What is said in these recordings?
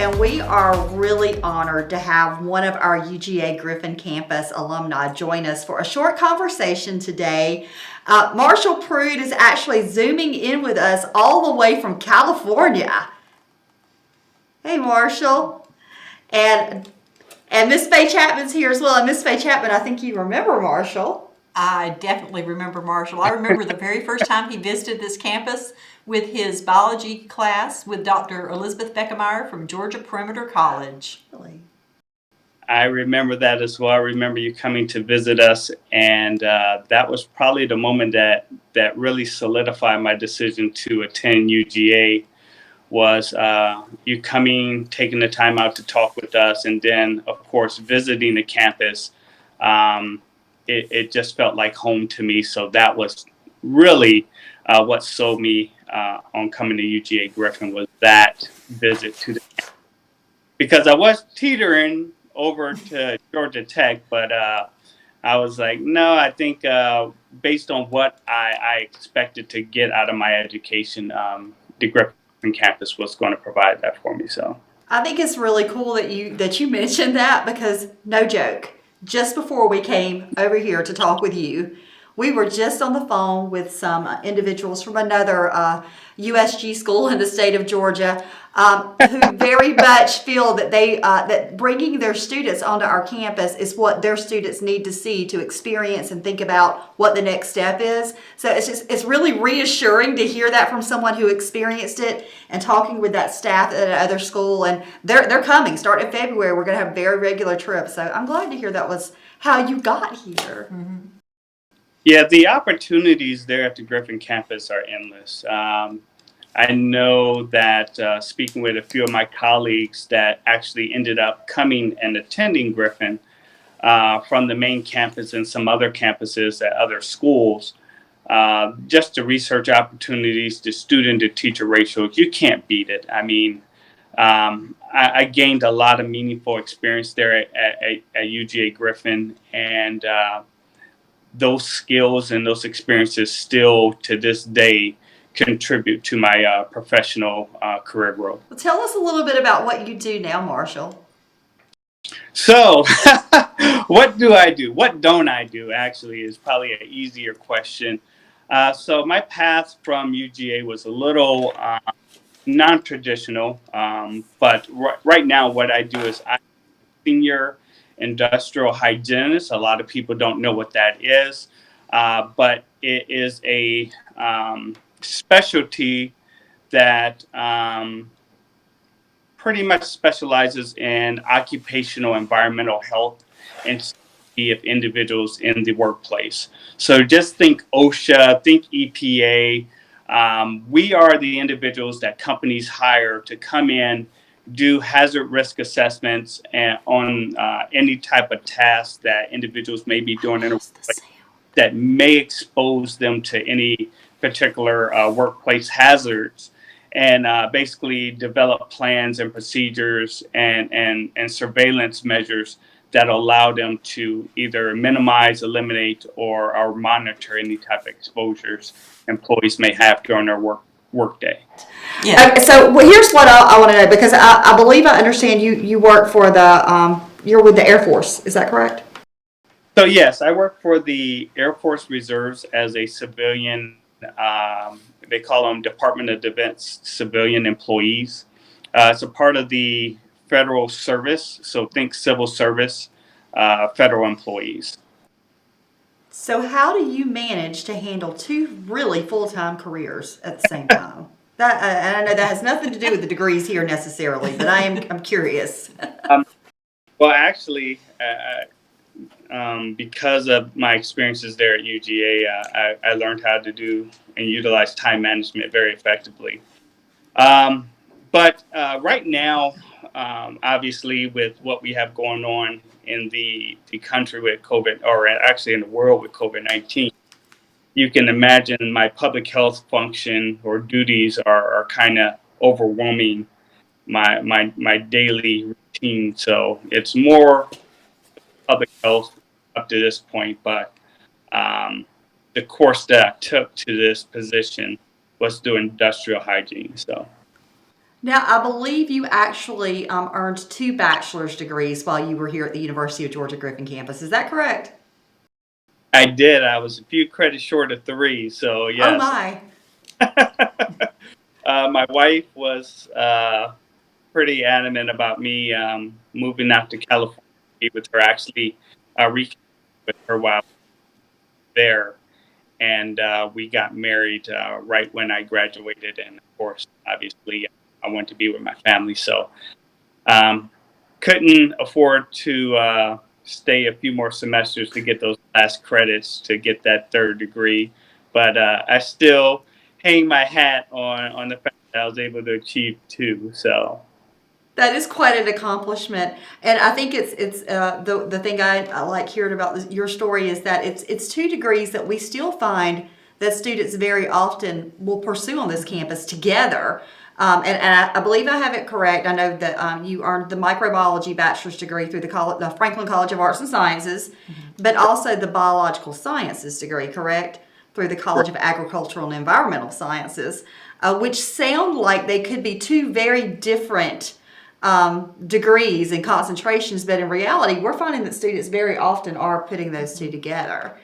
and we are really honored to have one of our UGA Griffin campus alumni join us for a short conversation today. Marshall Prude is actually Zooming in with us all the way from California. Hey, Marshall. And Miss Faye Chatman's here as well. And Miss Faye Chatman, I think you remember Marshall. I definitely remember Marshall. I remember the very first time he visited this campus with his biology class with Dr. Elizabeth Beckemeyer from Georgia Perimeter College. Really? I remember that as well. I remember you coming to visit us, and that was probably the moment that really solidified my decision to attend UGA. Was you coming, taking the time out to talk with us, and then, of course, visiting the campus. It just felt like home to me. So that was really what sold me on coming to UGA Griffin, was that visit to the campus. Because I was teetering over to Georgia Tech, but I was like, no, I think based on what I expected to get out of my education, the Griffin campus was going to provide that for me. So I think it's really cool that you mentioned that, because no joke, just before we came over here to talk with you, we were just on the phone with some individuals from another USG school in the state of Georgia, who very much feel that that bringing their students onto our campus is what their students need to see to experience and think about what the next step is. So it's really reassuring to hear that from someone who experienced it, and talking with that staff at another school. And they're coming. Starting in February, we're going to have very regular trips. So I'm glad to hear that was how you got here. Mm-hmm. yeah, the opportunities there at the Griffin campus are endless. I know that speaking with a few of my colleagues that actually ended up coming and attending Griffin from the main campus and some other campuses at other schools, just the research opportunities, the student to teacher ratio, you can't beat it. I mean, I gained a lot of meaningful experience there at UGA Griffin, and those skills and those experiences still to this day contribute to my professional career growth. Well, tell us a little bit about what you do now, Marshall. So, what do I do? What don't I do, actually, is probably an easier question. So, my path from UGA was a little non-traditional, but right now what I do is I'm a senior industrial hygienist. A lot of people don't know what that is, but it is a specialty that pretty much specializes in occupational environmental health and safety of individuals in the workplace. So just think OSHA, think EPA. We are the individuals that companies hire to come in, do hazard risk assessments on any type of task that individuals may be doing in a workplace that may expose them to any particular workplace hazards, and basically develop plans and procedures and surveillance measures that allow them to either minimize, eliminate, or monitor any type of exposures employees may have during their workday. Yeah. Okay, so here's what I want to know, because I believe I understand you work for you're with the Air Force. Is that correct? So yes, I work for the Air Force Reserves as a civilian. They call them Department of Defense civilian employees. It's a part of the federal service, so think civil service, federal employees. So how do you manage to handle two really full-time careers at the same time? That and I know that has nothing to do with the degrees here necessarily, but I'm curious. Well, actually, because of my experiences there at UGA, I learned how to do and utilize time management very effectively. But right now, obviously, with what we have going on in the country with COVID, or actually in the world with COVID-19, you can imagine my public health function or duties are kind of overwhelming my daily routine. So it's more public health up to this point, but the course that I took to this position was through industrial hygiene. So Now, I believe you actually earned two bachelor's degrees while you were here at the University of Georgia Griffin campus. Is that correct? I did. I was a few credits short of three, so Oh yes. my. My wife was pretty adamant about me moving out to California to be with her. Actually, reconnected with her while there, and we got married right when I graduated. And of course, obviously, I went to be with my family, so um, couldn't afford to stay a few more semesters to get those last credits to get that third degree. But I still hang my hat on the fact that I was able to achieve two. So. That is quite an accomplishment, and I think it's the thing I like hearing about your story is that it's two degrees that we still find that students very often will pursue on this campus together. And I believe I have it correct. I know that you earned the microbiology bachelor's degree through the Franklin College of Arts and Sciences, but also the biological sciences degree, correct, through the College of Agricultural and Environmental Sciences, which sound like they could be two very different degrees and concentrations, but in reality, we're finding that students very often are putting those two together.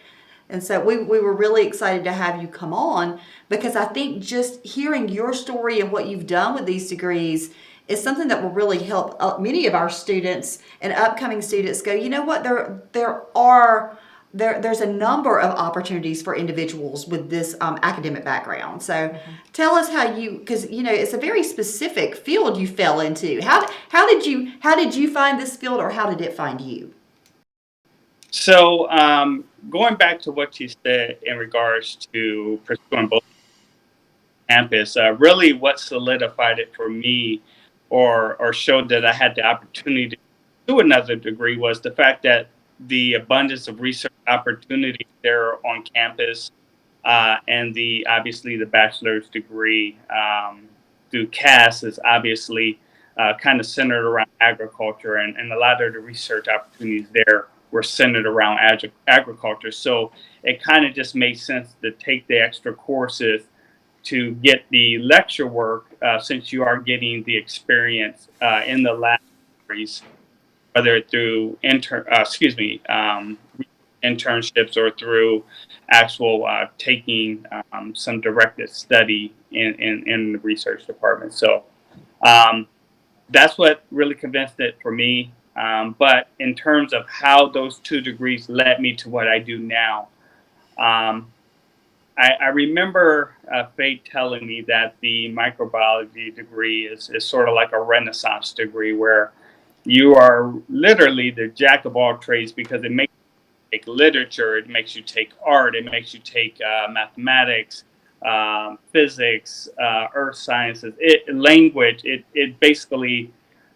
And so we were really excited to have you come on because I think just hearing your story and what you've done with these degrees is something that will really help many of our students and upcoming students go, you know what, there's a number of opportunities for individuals with this academic background. So tell us how you, because it's a very specific field you fell into. How did you find this field, or how did it find you? So, going back to what you said in regards to pursuing both campus, really what solidified it for me or showed that I had the opportunity to do another degree was the fact that the abundance of research opportunities there on campus, and the obviously the bachelor's degree through CAS is obviously kind of centered around agriculture, and a lot of the research opportunities there were centered around agriculture. So it kind of just made sense to take the extra courses to get the lecture work, since you are getting the experience in the laboratories, whether through internships or through actual taking some directed study in the research department. So um, that's what really convinced it for me. But in terms of how those two degrees led me to what I do now, um, I remember Faye telling me that the microbiology degree is sort of like a Renaissance degree where you are literally the jack of all trades because it makes you take literature, it makes you take art, it makes you take mathematics, physics, earth sciences, language. It basically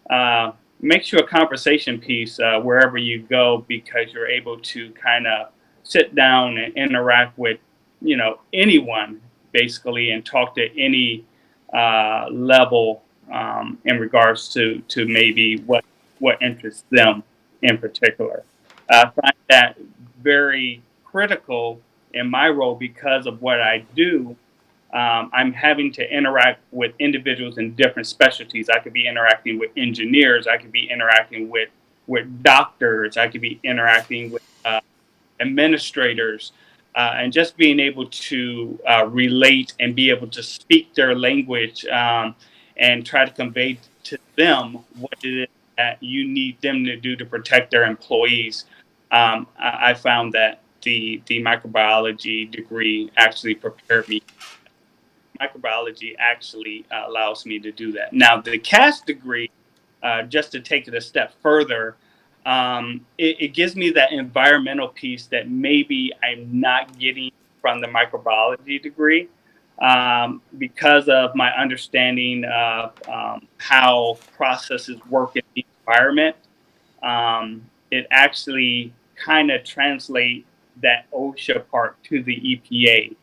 uh, makes you a conversation piece wherever you go because you're able to kind of sit down and interact with anyone basically and talk to any level in regards to maybe what interests them in particular. I find that very critical in my role because of what I do. I'm having to interact with individuals in different specialties. I could be interacting with engineers. I could be interacting with doctors. I could be interacting with administrators, and just being able to relate and be able to speak their language, and try to convey to them what it is that you need them to do to protect their employees. I found that the microbiology degree actually prepared me. Microbiology actually allows me to do that. Now, the CAS degree, just to take it a step further, it gives me that environmental piece that maybe I'm not getting from the microbiology degree, because of my understanding of how processes work in the environment. It actually kind of translate that OSHA part to the EPA.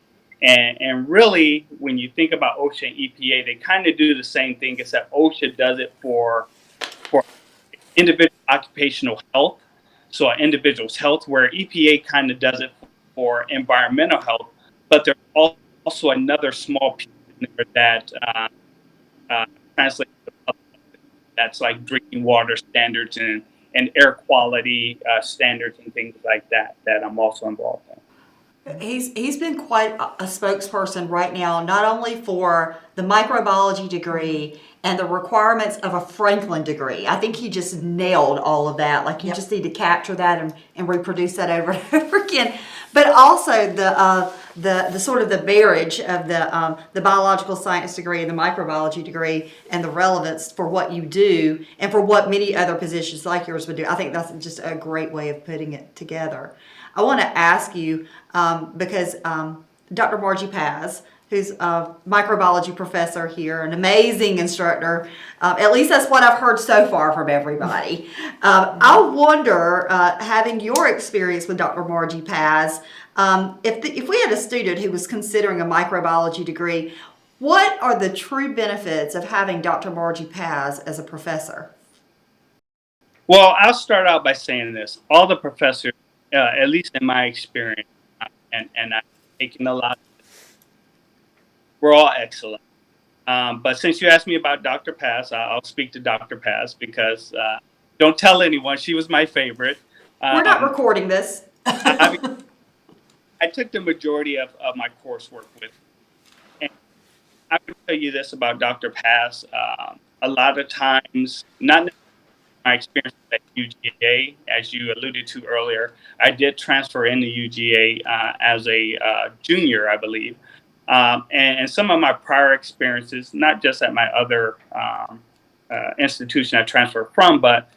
And really, when you think about OSHA and EPA, they kind of do the same thing, except OSHA does it for individual occupational health, so an individual's health, where EPA kind of does it for environmental health. But there's also another small piece in there that translate to public health. That's like drinking water standards and air quality standards and things like that that I'm also involved in. He's been quite a spokesperson right now, not only for the microbiology degree and the requirements of a Franklin degree. I think he just nailed all of that. Like you just need to capture that and reproduce that over and over again. But also the sort of the marriage of the biological science degree and the microbiology degree and the relevance for what you do and for what many other positions like yours would do. I think that's just a great way of putting it together. I want to ask you, because Dr. Margie Paz, who's a microbiology professor here, an amazing instructor, at least that's what I've heard so far from everybody. I wonder, having your experience with Dr. Margie Paz, if we had a student who was considering a microbiology degree, what are the true benefits of having Dr. Margie Paz as a professor? Well, I'll start out by saying this. All the professors, at least in my experience, and I've taken a lot, we're all excellent. But since you asked me about Dr. Paz, I'll speak to Dr. Paz because don't tell anyone. She was my favorite. We're not recording this. I took the majority of my coursework with her. And I would tell you this about Dr. Paz. A lot of times, not my experience at UGA, as you alluded to earlier, I did transfer into UGA as a junior, I believe. And some of my prior experiences, not just at my other institution I transferred from, but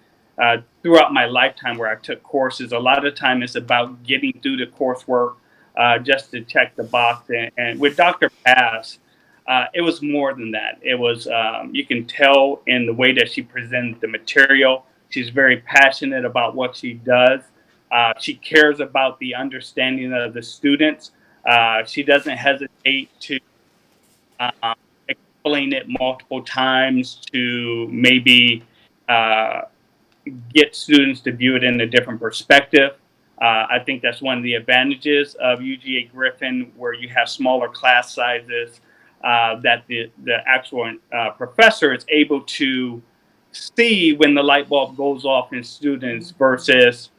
throughout my lifetime where I took courses, a lot of time it's about getting through the coursework just to check the box. And with Dr. Paz, it was more than that. It was, you can tell in the way that she presented the material. She's very passionate about what she does. She cares about the understanding of the students. She doesn't hesitate to explain it multiple times to maybe get students to view it in a different perspective. I think that's one of the advantages of UGA Griffin, where you have smaller class sizes, that the actual professor is able to see when the light bulb goes off in students versus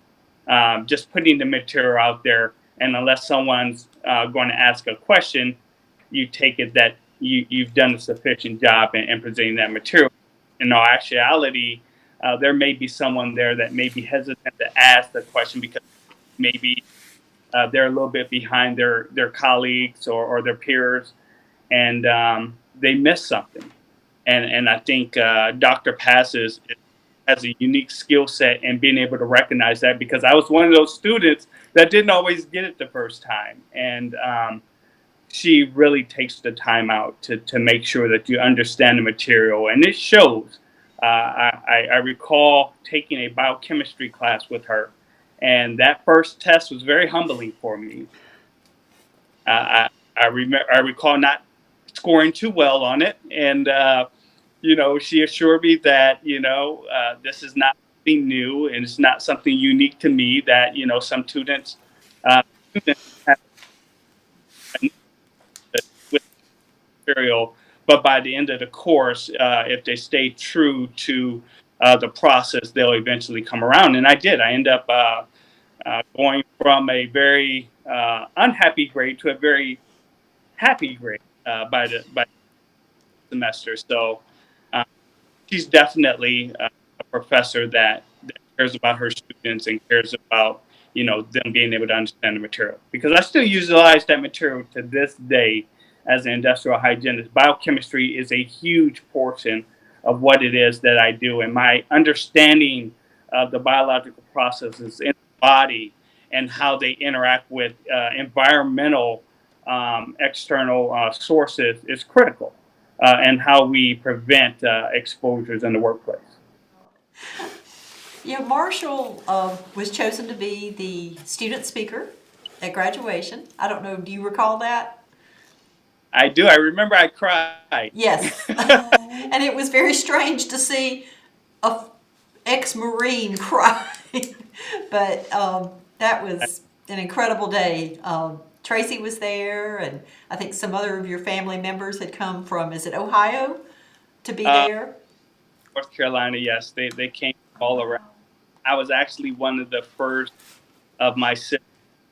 just putting the material out there. And unless someone's going to ask a question, you take it that you've done a sufficient job in presenting that material. In all actuality, there may be someone there that may be hesitant to ask the question because maybe they're a little bit behind their colleagues or their peers, and they miss something. And I think Dr. Paz has a unique skill set in being able to recognize that, because I was one of those students that didn't always get it the first time. And she really takes the time out to make sure that you understand the material, and it shows. I recall taking a biochemistry class with her, and that first test was very humbling for me. I recall not scoring too well on it, and she assured me that this is not something new and it's not something unique to me. That some students have with material, but by the end of the course, if they stay true to the process, they'll eventually come around. And I did. I ended up going from a very unhappy grade to a very happy grade by the semester. So she's definitely a professor that cares about her students and cares about them being able to understand the material. Because I still utilize that material to this day as an industrial hygienist. Biochemistry is a huge portion of what it is that I do, and my understanding of the biological processes in the body and how they interact with environmental external sources is critical, and how we prevent exposures in the workplace. Yeah, Marshall was chosen to be the student speaker at graduation. I don't know, do you recall that? I do. I remember I cried. Yes. And it was very strange to see a ex-Marine cry. But that was an incredible day. Tracy was there, and I think some other of your family members had come from, is it Ohio? to be Uh, there? North Carolina, yes, they came all around. I was actually one of the first of my siblings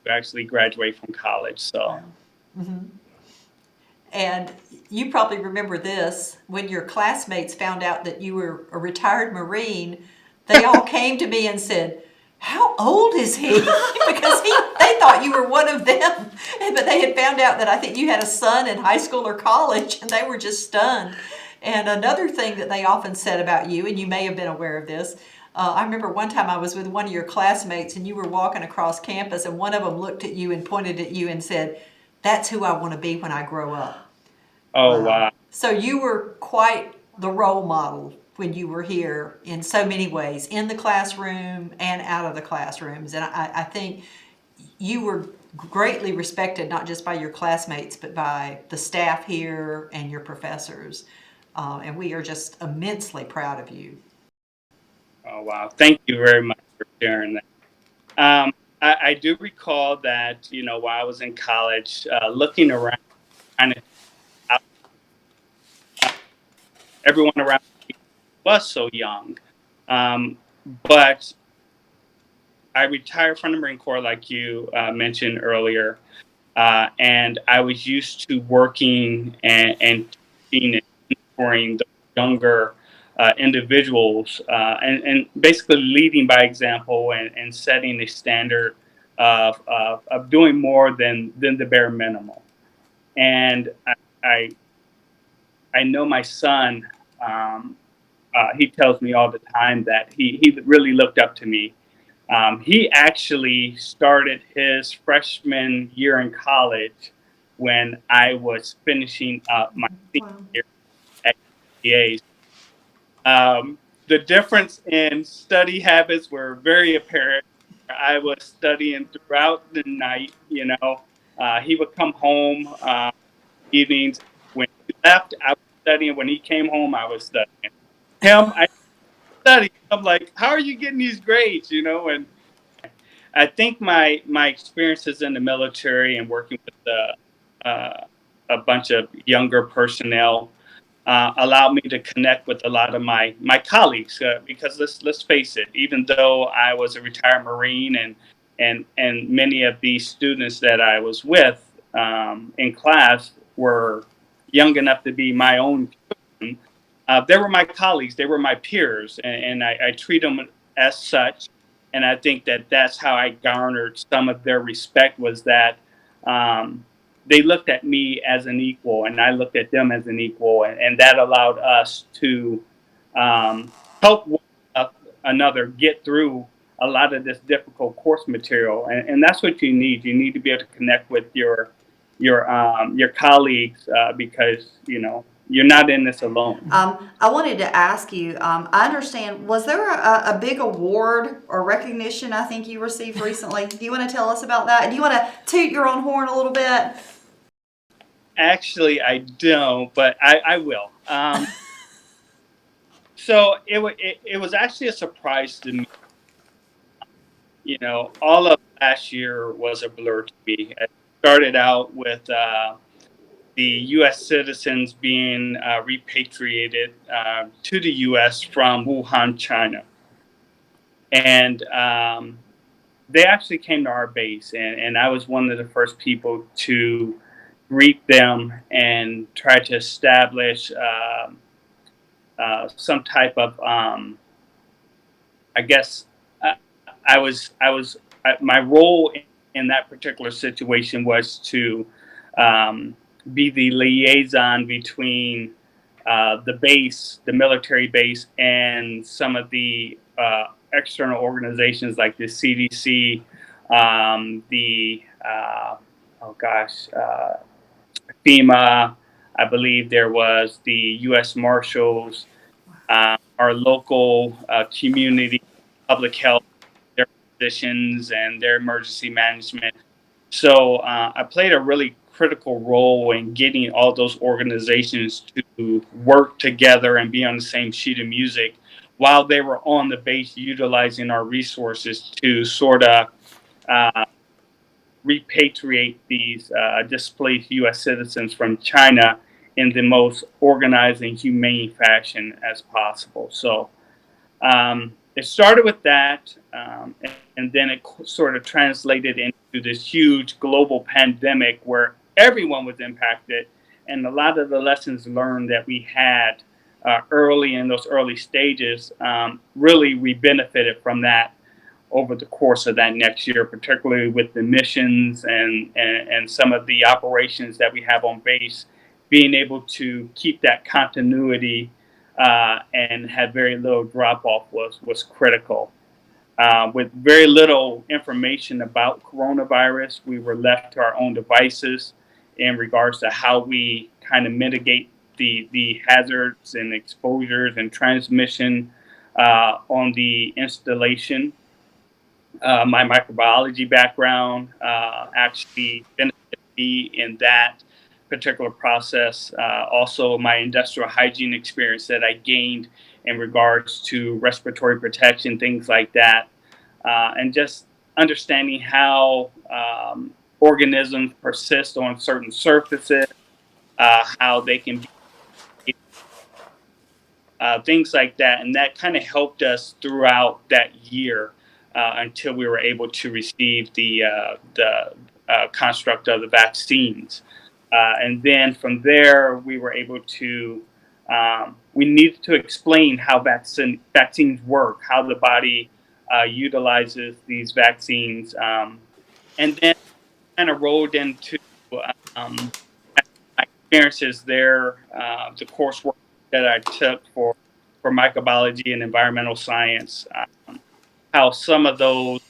to actually graduate from college. So, And you probably remember this when your classmates found out that you were a retired Marine, they all came to me and said, "How old is he?" Because they thought you were one of them. But they had found out that I think you had a son in high school or college, and they were just stunned. And another thing that they often said about you, and you may have been aware of this, I remember one time I was with one of your classmates and you were walking across campus, and one of them looked at you and pointed at you and said, "That's who I want to be when I grow up." oh Wow. wow. So you were quite the role model when you were here in so many ways, in the classroom and out of the classrooms. And I think you were greatly respected, not just by your classmates, but by the staff here and your professors. And we are just immensely proud of you. Oh wow. Thank you very much for sharing that. Um, I do recall that, while I was in college, looking around, kind of uh, everyone around me was so young. Um, but I retired from the Marine Corps, like you mentioned earlier, and I was used to working and teaching and mentoring the younger individuals, and basically leading by example and setting a standard of doing more than the bare minimum. And I, I know my son. He tells me all the time that he really looked up to me. He actually started his freshman year in college when I was finishing up my senior Wow. year at UGA. The difference in study habits were very apparent. I was studying throughout the night. He would come home evenings. When he left, I was studying. When he came home, I was studying. Him, I study. I'm like, how are you getting these grades? And I think my experiences in the military and working with a bunch of younger personnel allowed me to connect with a lot of my colleagues, because let's face it, even though I was a retired Marine and many of these students that I was with in class were young enough to be my own children, they were my colleagues, they were my peers, and I treat them as such. And I think that that's how I garnered some of their respect, was that they looked at me as an equal, and I looked at them as an equal, and that allowed us to help one another get through a lot of this difficult course material. And that's what you need. You need to be able to connect with your colleagues, because you're not in this alone. I wanted to ask you, I understand, was there a big award or recognition I think you received recently? Do you want to tell us about that? Do you want to toot your own horn a little bit? Actually, I don't, but I will. So it was actually a surprise to me. All of last year was a blur to me. It started out with the U.S. citizens being repatriated to the U.S. from Wuhan, China. And they actually came to our base, and I was one of the first people to greet them and try to establish some type of, I guess, uh, my role in that particular situation was to be the liaison between the base, the military base, and some of the external organizations like the CDC, the oh gosh, FEMA. I believe there was the U.S. Marshals, our local community, public health, their physicians, and their emergency management. So I played a really critical role in getting all those organizations to work together and be on the same sheet of music while they were on the base, utilizing our resources to sort of uh, repatriate these displaced U.S. citizens from China in the most organized and humane fashion as possible. So it started with that, and then it sort of translated into this huge global pandemic where everyone was impacted, and a lot of the lessons learned that we had early in those early stages, really we benefited from that over the course of that next year, particularly with the missions and some of the operations that we have on base, being able to keep that continuity and have very little drop off was critical. With very little information about coronavirus, we were left to our own devices in regards to how we kind of mitigate the hazards and exposures and transmission on the installation. My microbiology background actually benefited me in that particular process. Also, my industrial hygiene experience that I gained in regards to respiratory protection, things like that, and just understanding how organisms persist on certain surfaces, how they can be things like that. And that kind of helped us throughout that year until we were able to receive the construct of the vaccines. And then from there, we were able to, we needed to explain how vaccines work, how the body utilizes these vaccines. And then kind of rolled into um, my experiences there, the coursework that I took for microbiology and environmental science, how some of those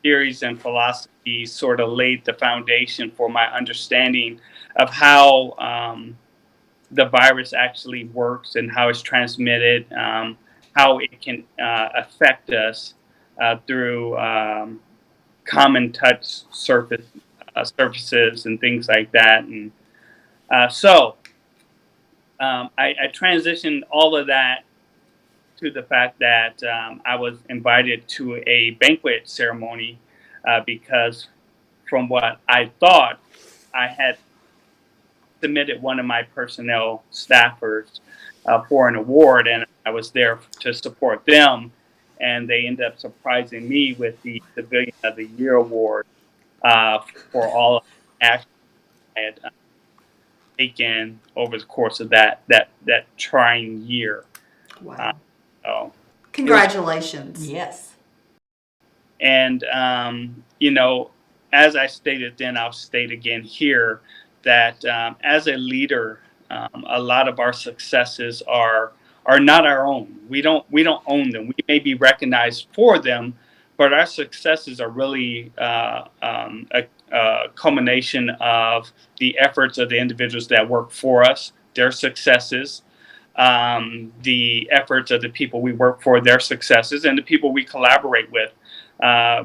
theories and philosophies sort of laid the foundation for my understanding of how the virus actually works and how it's transmitted, how it can affect us through common touch surfaces and things like that. And so I transitioned all of that to the fact that I was invited to a banquet ceremony because from what I thought, I had submitted one of my personnel staffers for an award, and I was there to support them. And they ended up surprising me with the Civilian of the Year award uh, for all of the actions I had taken over the course of that trying year. Uh, Wow. so it was, Congratulations. Yes. and as I stated then, I'll state again here that as a leader, a lot of our successes are not our own. We don't own them. We may be recognized for them, but our successes are really a culmination of the efforts of the individuals that work for us, their successes, the efforts of the people we work for, their successes, and the people we collaborate with.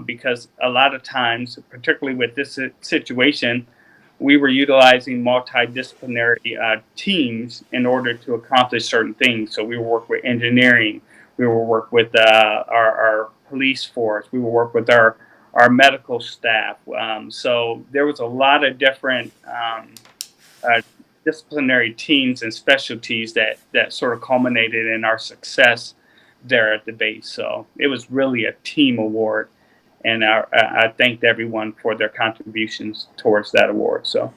Because a lot of times, particularly with this situation, we were utilizing multidisciplinary teams in order to accomplish certain things. So we will work with engineering, we will work with our police force, we will work with our medical staff. So there was a lot of different uh, disciplinary teams and specialties that sort of culminated in our success there at the base. So it was really a team award, and I thanked everyone for their contributions towards that award. So.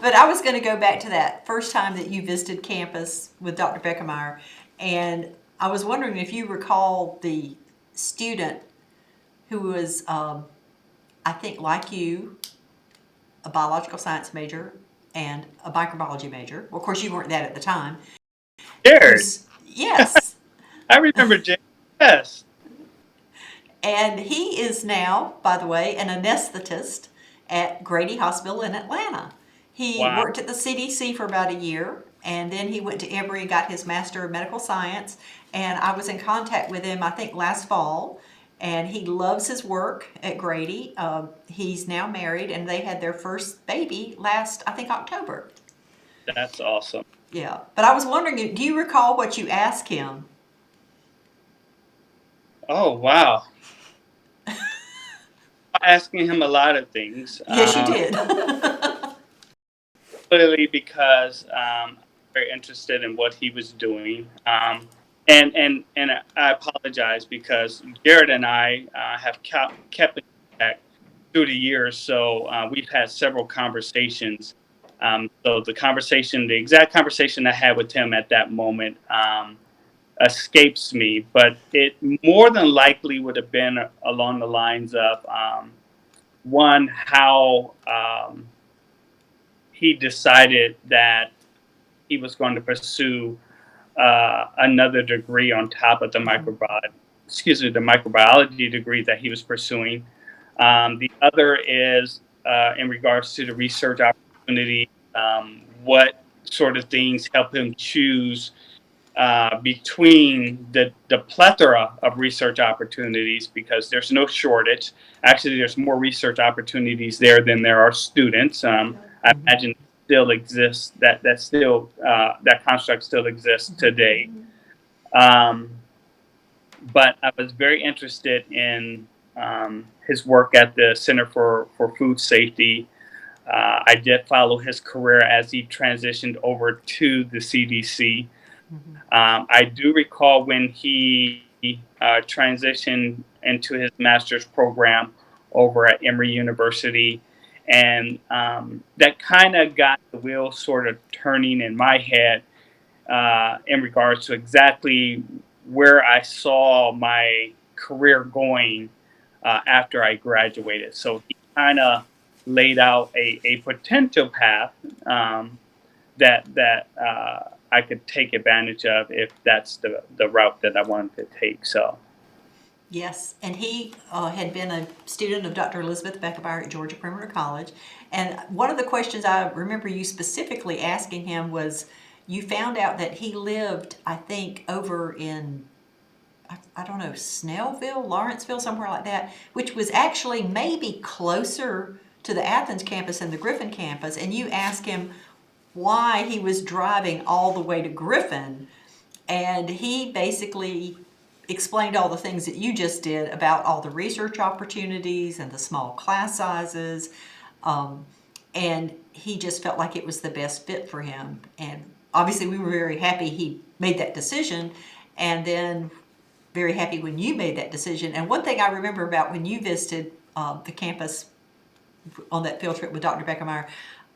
But I was going to go back to that first time that you visited campus with Dr. Beckemeyer, and I was wondering if you recall the student who was, I think, like you, a biological science major and a microbiology major. Well, of course, you weren't that at the time. Jared, Who's yes, I remember Jared. Yes. and he is now, by the way, an anesthetist at Grady Hospital in Atlanta. He Wow. worked at the CDC for about a year, and then he went to Emory, got his Master of Medical Science, and I was in contact with him, I think, last fall, and he loves his work at Grady. He's now married, and they had their first baby last, I think, October. That's awesome. Yeah, but I was wondering, do you recall what you asked him? Oh, wow. Asking him a lot of things. Yes, you did. Clearly because very interested in what he was doing. And I apologize because Jared and I have kept in contact through the years. So we've had several conversations. So the exact conversation I had with him at that moment escapes me, but it more than likely would have been along the lines of one, how he decided that he was going to pursue another degree on top of the the microbiology degree that he was pursuing. The other is in regards to the research opportunity. What sort of things help him choose between the plethora of research opportunities, because there's no shortage. Actually, there's more research opportunities there than there are students. I imagine still exists that construct still exists today. Um, but I was very interested in his work at the Center for Food Safety. I did follow his career as he transitioned over to the CDC. I do recall when he transitioned into his master's program over at Emory University, and that kind of got the wheel sort of turning in my head in regards to exactly where I saw my career going after I graduated. So he kind of laid out a potential path that I could take advantage of if that's the route that I wanted to take. So Yes, and he had been a student of Dr. Elizabeth Beckemeyer at Georgia Perimeter College. And one of the questions I remember you specifically asking him was, you found out that he lived, I think, over in, I don't know, Snellville, Lawrenceville, somewhere like that, which was actually maybe closer to the Athens campus than the Griffin campus. And you asked him why he was driving all the way to Griffin, and he basically explained all the things that you just did about all the research opportunities and the small class sizes. Um, and he just felt like it was the best fit for him. And obviously, we were very happy he made that decision, and then very happy when you made that decision. And one thing I remember about when you visited the campus on that field trip with Dr. Beckemeyer,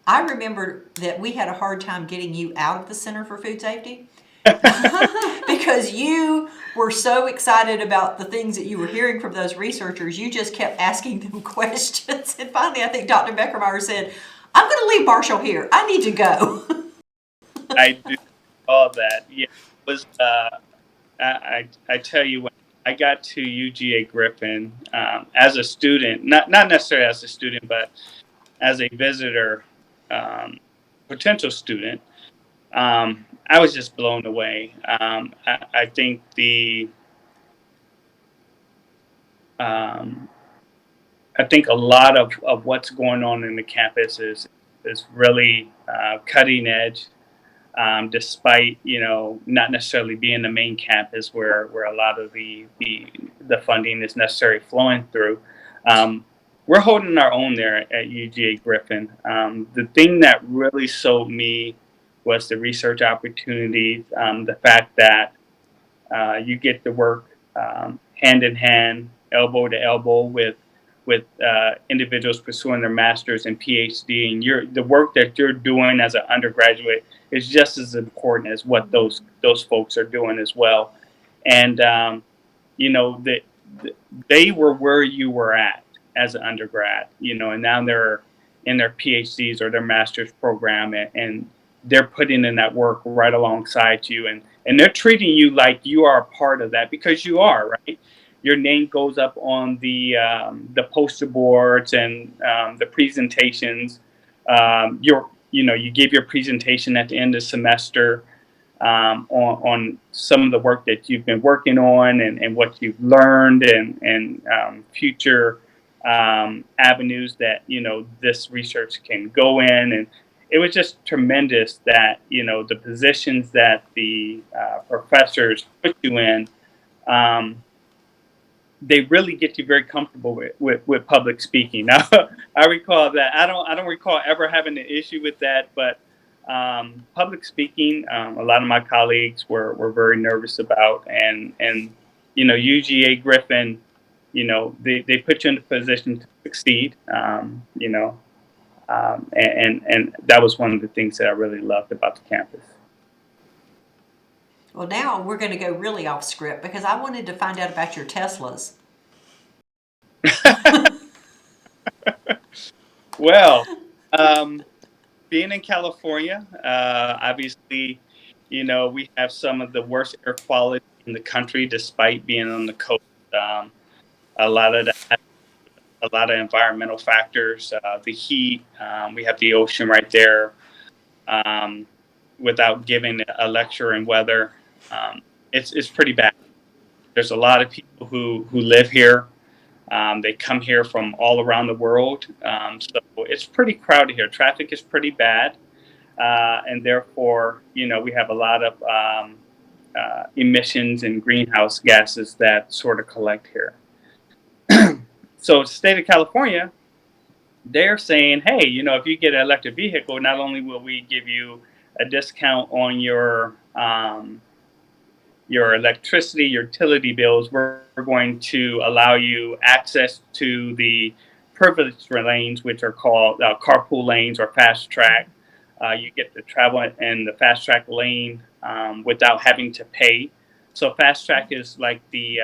I remember that we had a hard time getting you out of the Center for Food Safety because you were so excited about the things that you were hearing from those researchers. You just kept asking them questions. And finally, I think Dr. Beckemeyer said, I'm going to leave Marshall here. I need to go. I do all that. Yeah, it was. I tell you, when I got to UGA Griffin as a student, not necessarily as a student, but as a visitor, potential student, I was just blown away. I think um, I think a lot of what's going on in the campus is really cutting edge, despite not necessarily being the main campus where a lot of the funding is necessarily flowing through. Um, we're holding our own there at UGA Griffin. The thing that really sold me was the research opportunities, the fact that you get to work hand in hand, elbow to elbow with individuals pursuing their masters and PhD, and the work that you're doing as an undergraduate is just as important as what those folks are doing as well. And you know that they were where you were at as an undergrad, and now they're in their PhDs or their master's program, and they're putting in that work right alongside you, and they're treating you like you are a part of that, because you are, right? Your name goes up on the poster boards and the presentations. You give your presentation at the end of the semester on some of the work that you've been working on, and what you've learned, and future avenues that this research can go in. And it was just tremendous that the positions that the professors put you in, um, they really get you very comfortable with public speaking. Now, I recall that I don't recall ever having an issue with that, but Public speaking, a lot of my colleagues were very nervous about, and UGA Griffin, they put you in a position to succeed, and that was one of the things that I really loved about the campus. Well, now we're going to go really off script because I wanted to find out about your Teslas. Well, um, being in California, obviously, we have some of the worst air quality in the country, despite being on the coast. Um, a lot of that, a lot of environmental factors, the heat. We have the ocean right there. Um, Without giving a lecture in weather, it's pretty bad. There's a lot of people who live here. They come here from all around the world, so it's pretty crowded here. Traffic is pretty bad. And therefore, we have a lot of emissions and greenhouse gases that sort of collect here. So, the state of California, they're saying, hey, if you get an electric vehicle, not only will we give you a discount on your electricity, your utility bills, we're going to allow you access to the privileged lanes, which are called carpool lanes or fast track. You get to travel in the fast track lane without having to pay. So fast track is like the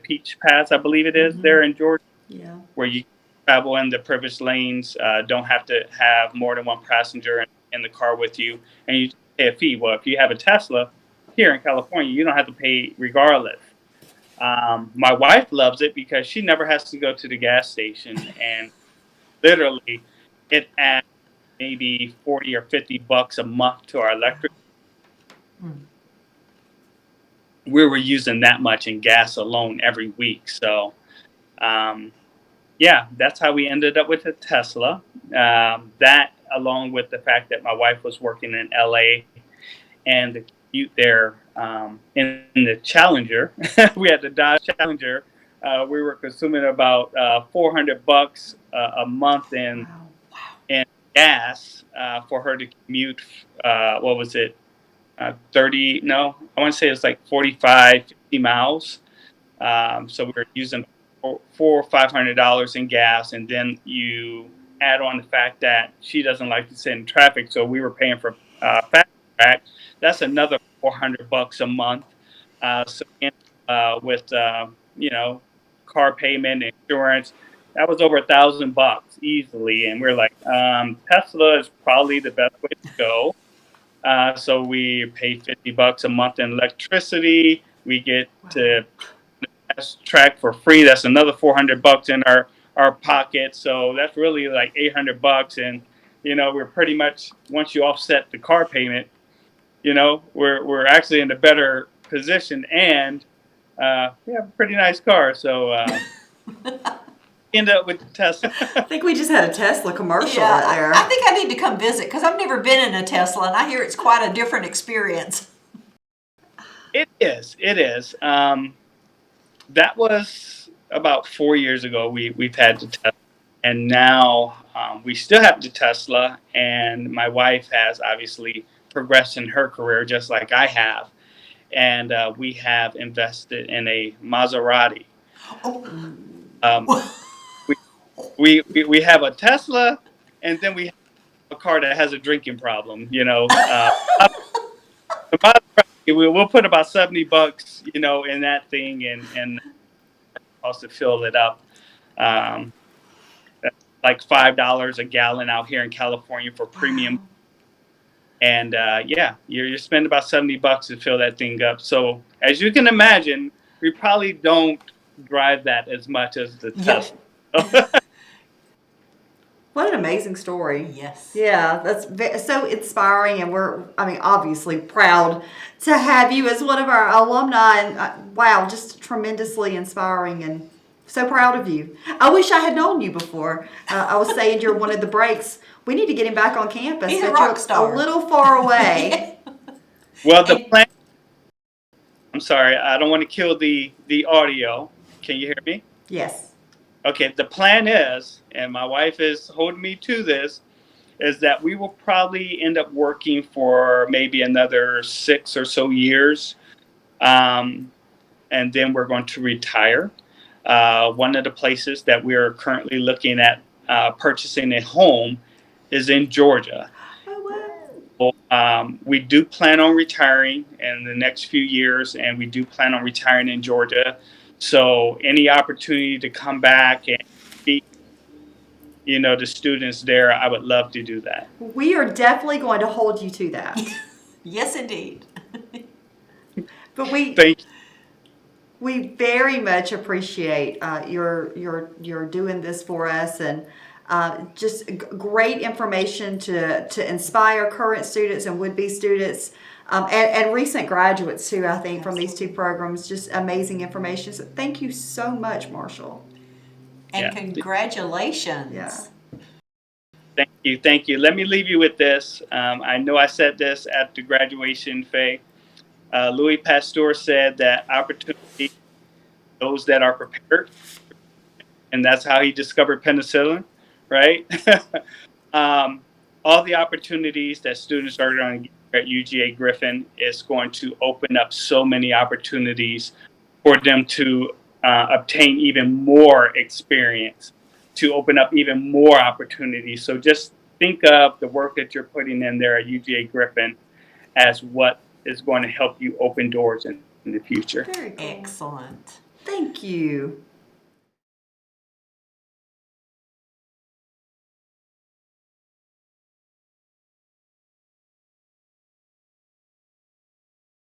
Peach Pass, I believe it is, there in Georgia, Yeah. where you travel in the privileged lanes, don't have to have more than one passenger in the car with you, and you pay a fee. Well, if you have a Tesla here in California, you don't have to pay regardless. My wife loves it because she never has to go to the gas station, and literally, it adds maybe 40 or $50 a month to our electric. Mm. We were using that much in gas alone every week. So, yeah, that's how we ended up with a Tesla. That, along with the fact that my wife was working in LA and the commute there in the Challenger, we had the Dodge Challenger. We were consuming about $400 a month Wow. in gas for her to commute. What was it? 30? No, I want to say it's like 45, 50 miles. So we were using four or $500 in gas, and then you add on the fact that she doesn't like to sit in traffic, so we were paying for fast track. That's another $400 a month. So with car payment, insurance, that was over $1,000 easily, and we're like, Tesla is probably the best way to go. So we pay $50 a month in electricity. We get to track for free. That's another $400 in our pocket. So that's really like $800, and we're pretty much, once you offset the car payment, we're actually in a better position, and we have a pretty nice car. So end up with Tesla. I think we just had a Tesla commercial Yeah, right there. I think I need to come visit because I've never been in a Tesla, and I hear it's quite a different experience. It is. It is. That was about 4 years ago. We've had the Tesla, and now we still have the Tesla. And my wife has obviously progressed in her career just like I have, and we have invested in a Maserati. Oh. Um, we have a Tesla, and then we have a car that has a drinking problem. The Maserati, we'll put about $70, in that thing, and also fill it up. Um, like $5 a gallon out here in California for premium. Wow. And yeah, you're spending about $70 to fill that thing up. So as you can imagine, we probably don't drive that as much as the Yes. Tesla. What an amazing story. Yes. Yeah, that's so inspiring, and I mean, obviously proud to have you as one of our alumni. And wow, just tremendously inspiring, and so proud of you. I wish I had known you before. I was saying during one of the breaks, we need to get him back on campus. He's a but rock you're star. a little far away. Well, the plan. I'm sorry, I don't want to kill the audio. Can you hear me? Yes. Okay, the plan is, and my wife is holding me to this, is that we will probably end up working for maybe another 6 or so years. And then we're going to retire. One of the places that we are currently looking at purchasing a home is in Georgia. We do plan on retiring in the next few years, and we do plan on retiring in Georgia. So any opportunity to come back and be, the students there, I would love to do that. We are definitely going to hold you to that. Yes, indeed. But Thank you. we very much appreciate your doing this for us, and just great information to inspire current students and would-be students, and recent graduates too, I think, from these two programs. Just amazing information. So thank you so much, Marshall. And Yeah. congratulations. Yeah. Thank you. Let me leave you with this. I know I said this at the graduation, Faye. Louis Pasteur said that opportunity, those that are prepared, and that's how he discovered penicillin, right? All the opportunities that students are going to get at UGA Griffin is going to open up so many opportunities for them to obtain even more experience, to open up even more opportunities. So just think of the work that you're putting in there at UGA Griffin as what is going to help you open doors in the future. Very cool. Excellent. Thank you.